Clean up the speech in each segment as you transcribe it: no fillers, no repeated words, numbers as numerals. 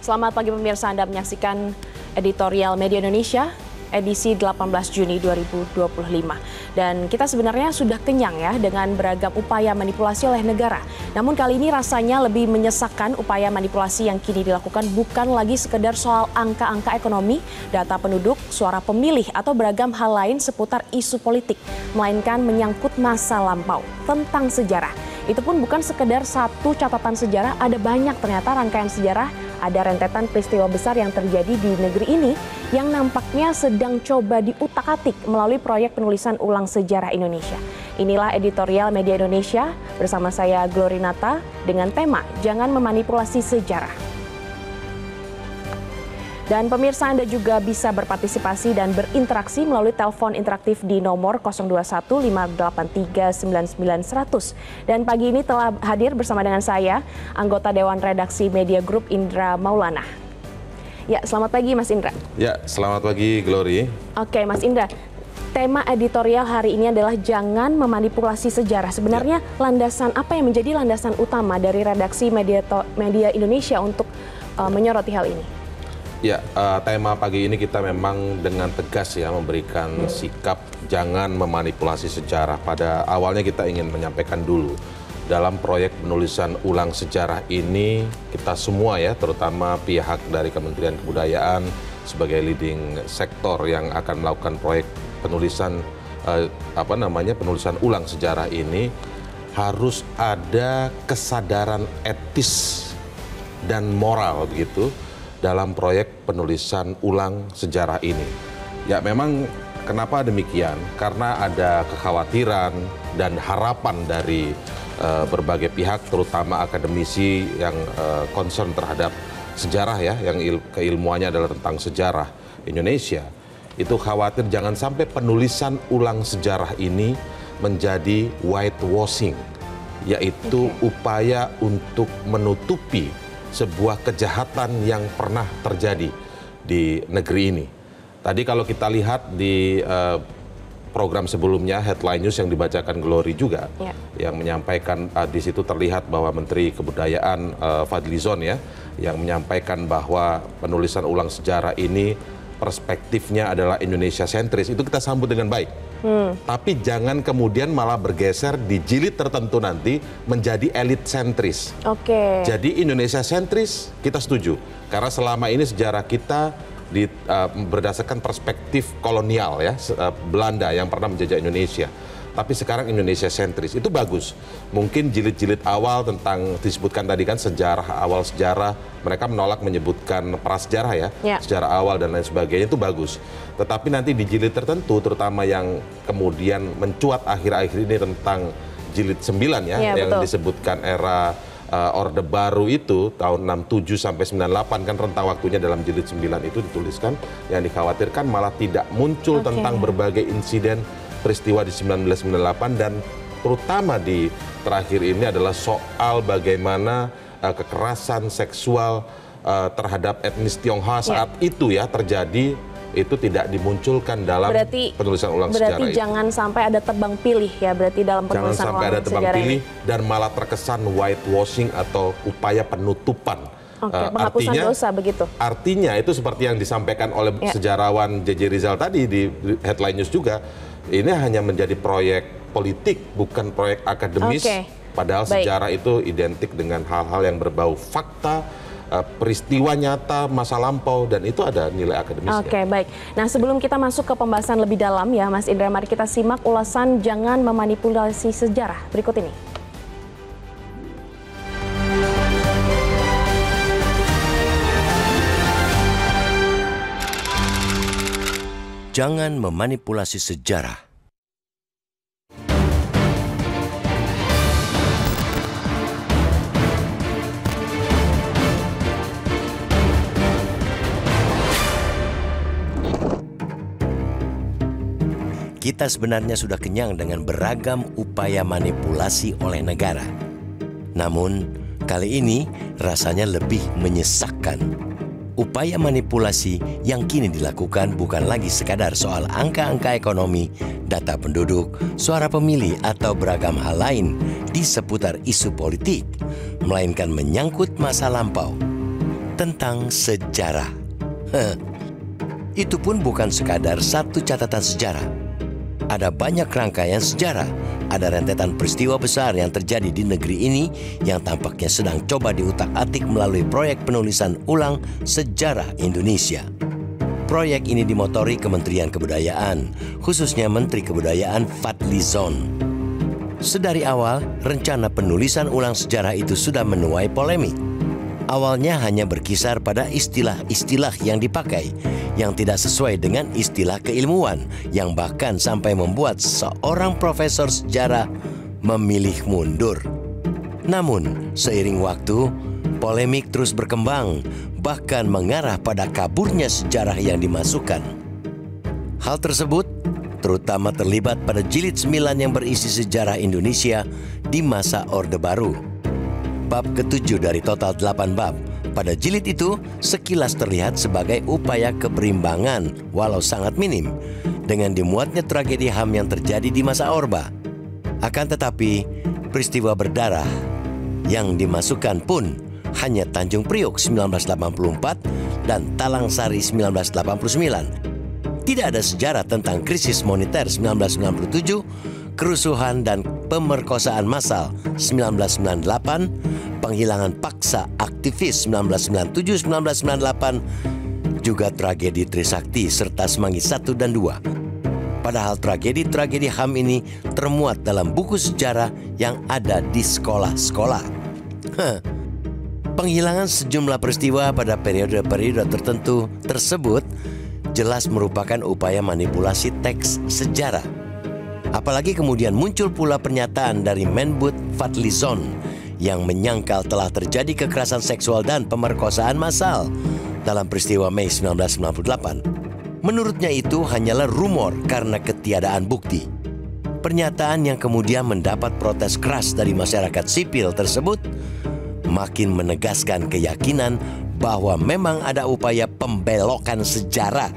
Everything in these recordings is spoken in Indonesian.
Selamat pagi pemirsa, Anda menyaksikan editorial Media Indonesia edisi 18 Juni 2025. Dan kita sebenarnya sudah kenyang ya dengan beragam upaya manipulasi oleh negara. Namun kali ini rasanya lebih menyesakan upaya manipulasi yang kini dilakukan bukan lagi sekedar soal angka-angka ekonomi, data penduduk, suara pemilih, atau beragam hal lain seputar isu politik, melainkan menyangkut masa lampau tentang sejarah. Itu pun bukan sekedar satu catatan sejarah, ada banyak ternyata rangkaian sejarah, ada rentetan peristiwa besar yang terjadi di negeri ini yang nampaknya sedang coba diutak-atik melalui proyek penulisan ulang sejarah Indonesia. Inilah editorial Media Indonesia bersama saya Glory Nata dengan tema Jangan Memanipulasi Sejarah. Dan pemirsa, Anda juga bisa berpartisipasi dan berinteraksi melalui telepon interaktif di nomor 021 583 99 100. Dan pagi ini telah hadir bersama dengan saya, anggota Dewan Redaksi Media Group Indra Maulana. Ya, selamat pagi Mas Indra. Ya, selamat pagi Glory. Oke, Mas Indra. Tema editorial hari ini adalah jangan memanipulasi sejarah. Sebenarnya landasan apa yang menjadi landasan utama dari redaksi Media Indonesia untuk menyoroti hal ini? Ya, tema pagi ini kita memang dengan tegas ya memberikan sikap jangan memanipulasi sejarah. Pada awalnya kita ingin menyampaikan dulu, dalam proyek penulisan ulang sejarah ini kita semua ya, terutama pihak dari Kementerian Kebudayaan sebagai leading sektor yang akan melakukan proyek penulisan penulisan ulang sejarah ini harus ada kesadaran etis dan moral begitu dalam proyek penulisan ulang sejarah ini. Ya memang kenapa demikian? Karena ada kekhawatiran dan harapan dari berbagai pihak, terutama akademisi yang concern terhadap sejarah ya, yang keilmuannya adalah tentang sejarah Indonesia. Itu khawatir jangan sampai penulisan ulang sejarah ini menjadi whitewashing, yaitu upaya untuk menutupi sebuah kejahatan yang pernah terjadi di negeri ini. Tadi kalau kita lihat di program sebelumnya, headline news yang dibacakan Glory juga, yang menyampaikan di situ terlihat bahwa Menteri Kebudayaan Fadlizon ya, yang menyampaikan bahwa penulisan ulang sejarah ini perspektifnya adalah Indonesia sentris. Itu kita sambut dengan baik. Tapi jangan kemudian malah bergeser di jilid tertentu nanti menjadi elit sentris. Jadi Indonesia sentris kita setuju. Karena selama ini sejarah kita berdasarkan perspektif kolonial ya, Belanda yang pernah menjajah Indonesia. Tapi sekarang Indonesia sentris, itu bagus. Mungkin jilid-jilid awal tentang disebutkan tadi kan sejarah, awal sejarah, mereka menolak menyebutkan prasejarah ya, sejarah awal dan lain sebagainya, itu bagus. Tetapi nanti di jilid tertentu, terutama yang kemudian mencuat akhir-akhir ini tentang jilid 9 ya, yang disebutkan era Orde Baru itu tahun 67 sampai 98 kan rentang waktunya dalam jilid 9 itu dituliskan, yang dikhawatirkan malah tidak muncul tentang berbagai insiden peristiwa di 1998 dan terutama di terakhir ini adalah soal bagaimana kekerasan seksual terhadap etnis Tionghoa saat itu ya terjadi, itu tidak dimunculkan dalam penulisan ulang sejarah. Berarti jangan sampai ada tebang pilih ya, berarti dalam penulisan ulang sejarah. Jangan sampai ada tebang pilih dan malah terkesan whitewashing atau upaya penutupan. Penghapusan dosa begitu. Artinya itu seperti yang disampaikan oleh sejarawan J.J. Rizal tadi di headline news juga, ini hanya menjadi proyek politik, bukan proyek akademis. Padahal sejarah itu identik dengan hal-hal yang berbau fakta, peristiwa nyata, masa lampau, dan itu ada nilai akademisnya. Baik. Nah, sebelum kita masuk ke pembahasan lebih dalam ya, Mas Indra, mari kita simak ulasan jangan memanipulasi sejarah berikut ini. Jangan memanipulasi sejarah. Kita sebenarnya sudah kenyang dengan beragam upaya manipulasi oleh negara. Namun, kali ini rasanya lebih menyesakkan. Upaya manipulasi yang kini dilakukan bukan lagi sekadar soal angka-angka ekonomi, data penduduk, suara pemilih, atau beragam hal lain di seputar isu politik, melainkan menyangkut masa lampau. tentang sejarah. Itu pun bukan sekadar satu catatan sejarah. Ada banyak rangkaian sejarah, ada rentetan peristiwa besar yang terjadi di negeri ini yang tampaknya sedang coba diutak-atik melalui proyek penulisan ulang sejarah Indonesia. Proyek ini dimotori Kementerian Kebudayaan, khususnya Menteri Kebudayaan Fadlizon. Sedari awal, rencana penulisan ulang sejarah itu sudah menuai polemik. Awalnya hanya berkisar pada istilah-istilah yang dipakai, yang tidak sesuai dengan istilah keilmuan, yang bahkan sampai membuat seorang profesor sejarah memilih mundur. Namun, seiring waktu, polemik terus berkembang, bahkan mengarah pada kaburnya sejarah yang dimasukkan. Hal tersebut terutama terlibat pada jilid 9 yang berisi sejarah Indonesia di masa Orde Baru. Bab ke-7 dari total 8 bab. Pada jilid itu sekilas terlihat sebagai upaya keberimbangan walau sangat minim dengan dimuatnya tragedi HAM yang terjadi di masa Orba. Akan tetapi peristiwa berdarah yang dimasukkan pun hanya Tanjung Priok 1984 dan Talang Sari 1989. Tidak ada sejarah tentang krisis moneter 1997, kerusuhan dan pemerkosaan massal 1998, penghilangan paksa aktivis 1997-1998, juga tragedi Trisakti serta Semanggi 1 dan 2. Padahal tragedi-tragedi HAM ini termuat dalam buku sejarah yang ada di sekolah-sekolah. Penghilangan sejumlah peristiwa pada periode-periode tertentu tersebut jelas merupakan upaya manipulasi teks sejarah. Apalagi kemudian muncul pula pernyataan dari Menbud Fadlizon yang menyangkal telah terjadi kekerasan seksual dan pemerkosaan massal dalam peristiwa Mei 1998. Menurutnya itu hanyalah rumor karena ketiadaan bukti. Pernyataan yang kemudian mendapat protes keras dari masyarakat sipil tersebut makin menegaskan keyakinan bahwa memang ada upaya pembelokan sejarah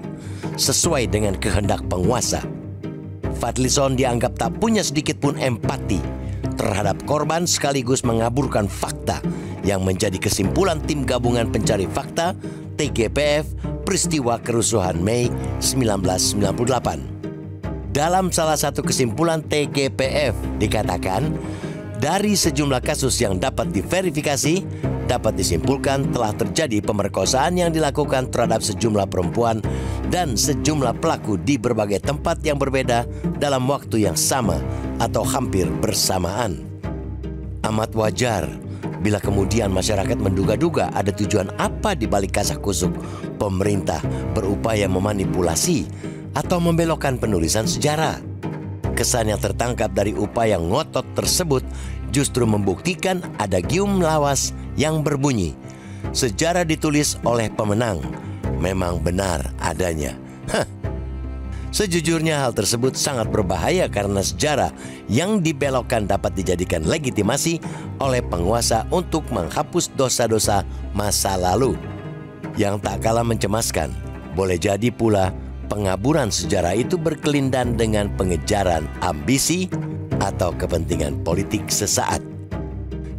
sesuai dengan kehendak penguasa. Fadlizon dianggap tak punya sedikit pun empati terhadap korban sekaligus mengaburkan fakta yang menjadi kesimpulan tim gabungan pencari fakta TGPF peristiwa kerusuhan Mei 1998. Dalam salah satu kesimpulan TGPF dikatakan, dari sejumlah kasus yang dapat diverifikasi, dapat disimpulkan telah terjadi pemerkosaan yang dilakukan terhadap sejumlah perempuan dan sejumlah pelaku di berbagai tempat yang berbeda dalam waktu yang sama atau hampir bersamaan. Amat wajar bila kemudian masyarakat menduga-duga ada tujuan apa di balik kasak-kusuk pemerintah berupaya memanipulasi atau membelokkan penulisan sejarah. Kesan yang tertangkap dari upaya ngotot tersebut justru membuktikan ada gium lawas yang berbunyi, sejarah ditulis oleh pemenang, memang benar adanya. Sejujurnya hal tersebut sangat berbahaya karena sejarah yang dibelokkan dapat dijadikan legitimasi oleh penguasa untuk menghapus dosa-dosa masa lalu. Yang tak kalah mencemaskan, boleh jadi pula pengaburan sejarah itu berkelindan dengan pengejaran ambisi atau kepentingan politik sesaat.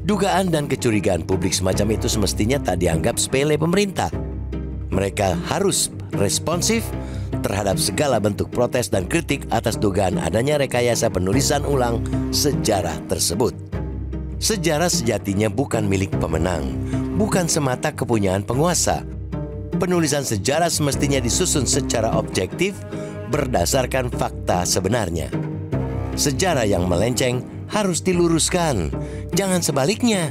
Dugaan dan kecurigaan publik semacam itu semestinya tak dianggap sepele pemerintah. Mereka harus responsif terhadap segala bentuk protes dan kritik atas dugaan adanya rekayasa penulisan ulang sejarah tersebut. Sejarah sejatinya bukan milik pemenang, bukan semata kepunyaan penguasa. Penulisan sejarah semestinya disusun secara objektif berdasarkan fakta sebenarnya. Sejarah yang melenceng harus diluruskan, jangan sebaliknya.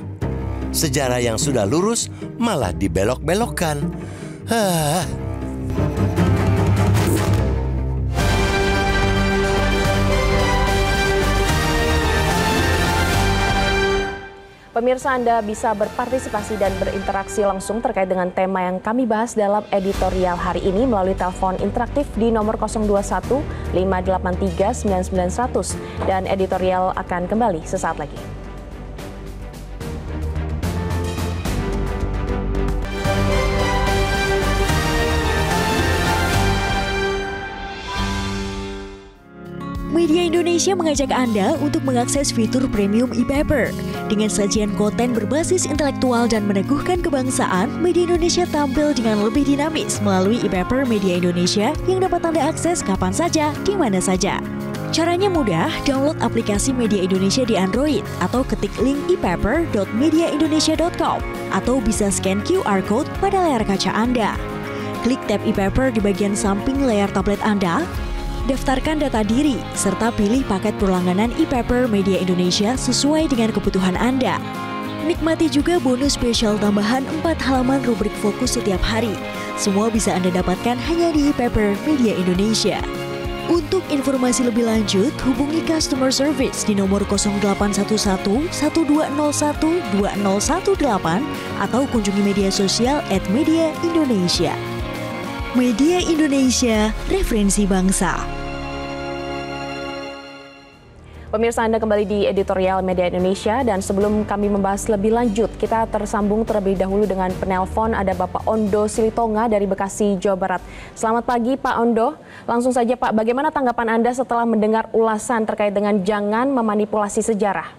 Sejarah yang sudah lurus malah dibelok-belokkan. Pemirsa, Anda bisa berpartisipasi dan berinteraksi langsung terkait dengan tema yang kami bahas dalam editorial hari ini melalui telepon interaktif di nomor 021 583 9900 dan editorial akan kembali sesaat lagi. Media Indonesia mengajak Anda untuk mengakses fitur premium e-paper. Dengan sajian konten berbasis intelektual dan meneguhkan kebangsaan, Media Indonesia tampil dengan lebih dinamis melalui e-paper Media Indonesia yang dapat Anda akses kapan saja, di mana saja. Caranya mudah, download aplikasi Media Indonesia di Android atau ketik link epaper.mediaindonesia.com atau bisa scan QR code pada layar kaca Anda. Klik tab e-paper di bagian samping layar tablet Anda, daftarkan data diri, serta pilih paket berlangganan e-paper Media Indonesia sesuai dengan kebutuhan Anda. Nikmati juga bonus spesial tambahan 4 halaman rubrik fokus setiap hari. Semua bisa Anda dapatkan hanya di e-paper Media Indonesia. Untuk informasi lebih lanjut, hubungi customer service di nomor 0811 1201 2018 atau kunjungi media sosial @mediaindonesia. Media Indonesia, referensi bangsa. Pemirsa, Anda kembali di editorial Media Indonesia, dan sebelum kami membahas lebih lanjut, kita tersambung terlebih dahulu dengan penelpon. Ada Bapak Ondo Silitonga dari Bekasi, Jawa Barat. Selamat pagi Pak Ondo. Langsung saja Pak, bagaimana tanggapan Anda setelah mendengar ulasan terkait dengan jangan memanipulasi sejarah?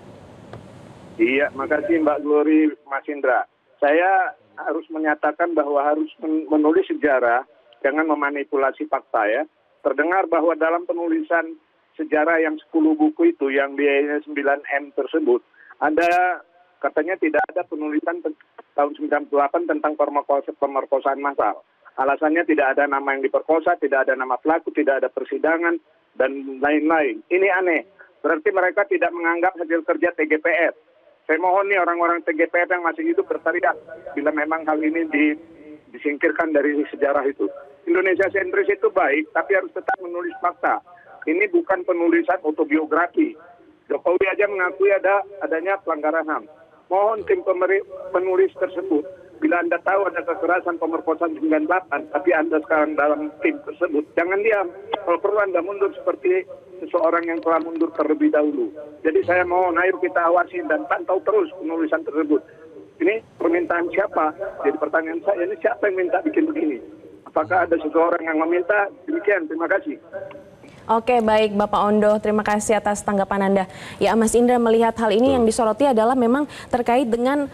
Iya, makasih Mbak Glory, Mas Indra. Saya harus menyatakan bahwa harus menulis sejarah, jangan memanipulasi fakta ya. Terdengar bahwa dalam penulisan sejarah yang 10 buku itu, yang biayanya 9M tersebut, ada katanya tidak ada penulisan tahun 98 tentang pemerkosaan massal. Alasannya tidak ada nama yang diperkosa, tidak ada nama pelaku, tidak ada persidangan, dan lain-lain. Ini aneh. Berarti mereka tidak menganggap hasil kerja TGPF. Saya mohon nih orang-orang TGPF yang masih hidup berteriak bila memang hal ini disingkirkan dari sejarah itu. Indonesia sentris itu baik, tapi harus tetap menulis fakta. Ini bukan penulisan autobiografi. Jokowi aja mengakui adanya pelanggaran HAM. Mohon tim penulis tersebut, bila Anda tahu ada kekerasan pemerkosaan 98, tapi Anda sekarang dalam tim tersebut, jangan diam. Kalau perlu Anda mundur seperti seseorang yang telah mundur terlebih dahulu. Jadi saya mohon, ayo kita awasi dan pantau terus penulisan tersebut. Ini permintaan siapa? Jadi pertanyaan saya, ini siapa yang minta bikin begini? Apakah ada seseorang yang meminta? Demikian, terima kasih. Oke, baik Bapak Ondo, terima kasih atas tanggapan Anda. Ya, Mas Indra, melihat hal ini yang disoroti adalah memang terkait dengan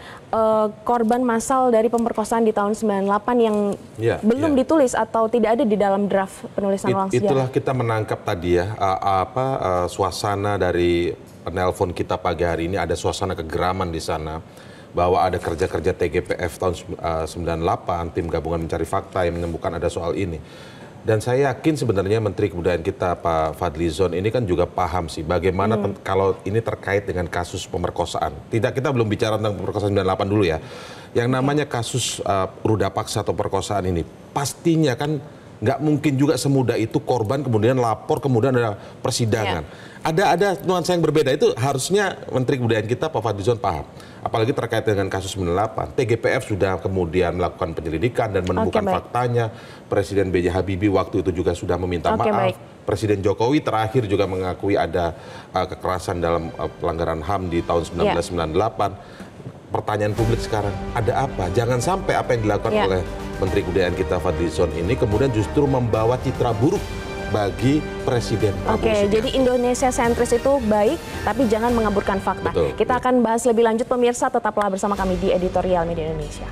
korban massal dari pemerkosaan di tahun 98 yang belum ditulis atau tidak ada di dalam draft penulisan ulang sejarah. Itulah kita menangkap tadi ya, suasana dari penelpon kita pagi hari ini, ada suasana kegeraman di sana. Bahwa ada kerja-kerja TGPF tahun 98, tim gabungan mencari fakta yang menemukan ada soal ini. Dan saya yakin sebenarnya Menteri Kebudayaan kita Pak Fadlizon ini kan juga paham sih bagaimana kalau ini terkait dengan kasus pemerkosaan. Kita belum bicara tentang pemerkosaan 98 dulu ya. Yang namanya kasus ruda paksa atau perkosaan ini pastinya kan nggak mungkin juga semudah itu korban kemudian lapor kemudian ada persidangan. Ada nuansa yang berbeda, itu harusnya Menteri Kebudayaan kita Pak Fadlizon paham. Apalagi terkait dengan kasus 98, TGPF sudah kemudian melakukan penyelidikan dan menemukan faktanya. Presiden B.J. Habibie waktu itu juga sudah meminta maaf. Presiden Jokowi terakhir juga mengakui ada kekerasan dalam pelanggaran HAM di tahun 1998. Pertanyaan publik sekarang, ada apa? Jangan sampai apa yang dilakukan oleh Menteri Kebudayaan kita Fadlizon ini kemudian justru membawa citra buruk bagi Presiden Prabowo. Oke, jadi Indonesia sentris itu baik, tapi jangan mengaburkan fakta. Betul. Kita akan bahas lebih lanjut, pemirsa, tetaplah bersama kami di editorial Media Indonesia.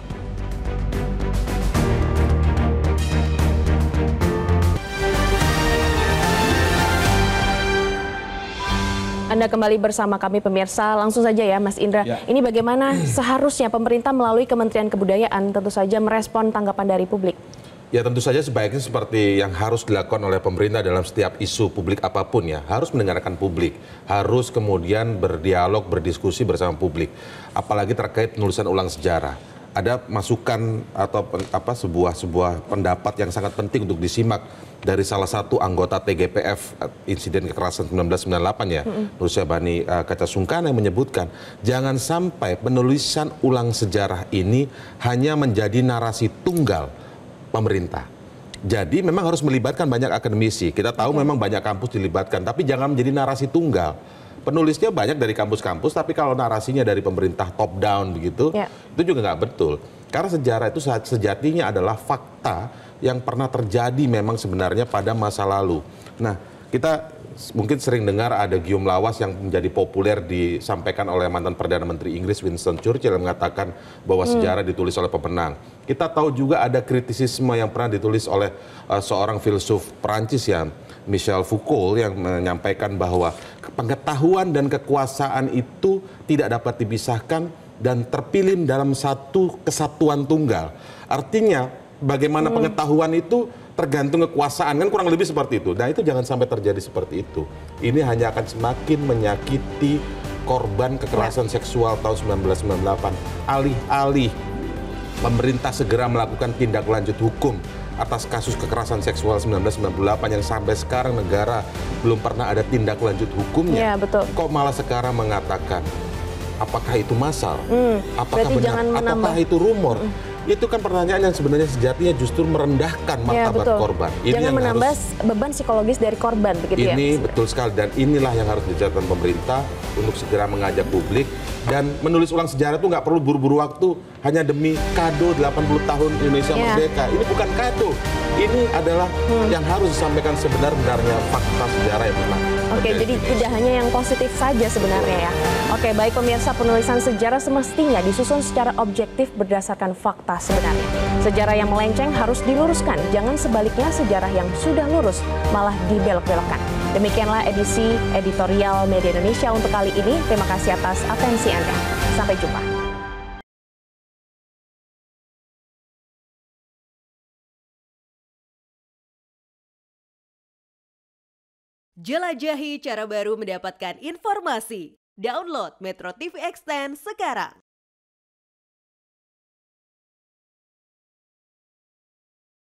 Anda kembali bersama kami pemirsa, langsung saja ya Mas Indra. Ini bagaimana seharusnya pemerintah melalui Kementerian Kebudayaan tentu saja merespon tanggapan dari publik? Ya tentu saja sebaiknya seperti yang harus dilakukan oleh pemerintah dalam setiap isu publik apapun ya. Harus mendengarkan publik, harus kemudian berdialog, berdiskusi bersama publik. Apalagi terkait penulisan ulang sejarah. Ada masukan atau sebuah pendapat yang sangat penting untuk disimak dari salah satu anggota TGPF insiden kekerasan 1998 ya, Nur Syabani Kaca Sungkana, yang menyebutkan jangan sampai penulisan ulang sejarah ini hanya menjadi narasi tunggal pemerintah. Jadi memang harus melibatkan banyak akademisi. Kita tahu memang banyak kampus dilibatkan, tapi jangan menjadi narasi tunggal. Penulisnya banyak dari kampus-kampus, tapi kalau narasinya dari pemerintah top down begitu, itu juga nggak betul. Karena sejarah itu sejatinya adalah fakta yang pernah terjadi memang sebenarnya pada masa lalu. Nah, kita mungkin sering dengar ada gium lawas yang menjadi populer disampaikan oleh mantan Perdana Menteri Inggris Winston Churchill yang mengatakan bahwa sejarah ditulis oleh pemenang. Kita tahu juga ada kritisisme yang pernah ditulis oleh seorang filsuf Perancis ya, Michel Foucault, yang menyampaikan bahwa pengetahuan dan kekuasaan itu tidak dapat dipisahkan dan terpilih dalam satu kesatuan tunggal. Artinya bagaimana pengetahuan itu tergantung kekuasaan, kan kurang lebih seperti itu. Nah itu jangan sampai terjadi seperti itu. Ini hanya akan semakin menyakiti korban kekerasan seksual tahun 1998. Alih-alih pemerintah segera melakukan tindak lanjut hukum atas kasus kekerasan seksual 1998 yang sampai sekarang negara belum pernah ada tindak lanjut hukumnya. Ya, betul. Kok malah sekarang mengatakan apakah itu massal? Apakah berarti benar? jangan menambah. Apakah itu rumor? Itu kan pertanyaan yang sebenarnya sejatinya justru merendahkan martabat korban. Ini jangan yang menambah beban psikologis dari korban, begitu ya? Ini betul sekali, dan inilah yang harus dicatat pemerintah untuk segera mengajak publik. Dan menulis ulang sejarah itu nggak perlu buru-buru waktu hanya demi kado 80 tahun Indonesia merdeka. Ini bukan kado. Ini adalah yang harus disampaikan sebenar-benarnya fakta sejarah yang pernah Oke, jadi tidak hanya yang positif saja sebenarnya ya. Oke, baik pemirsa, penulisan sejarah semestinya disusun secara objektif berdasarkan fakta sebenarnya. Sejarah yang melenceng harus diluruskan, jangan sebaliknya sejarah yang sudah lurus malah dibelok-belokkan. Demikianlah edisi editorial Media Indonesia untuk kali ini. Terima kasih atas atensi Anda. Sampai jumpa. Jelajahi cara baru mendapatkan informasi. Download Metro TV Extend sekarang.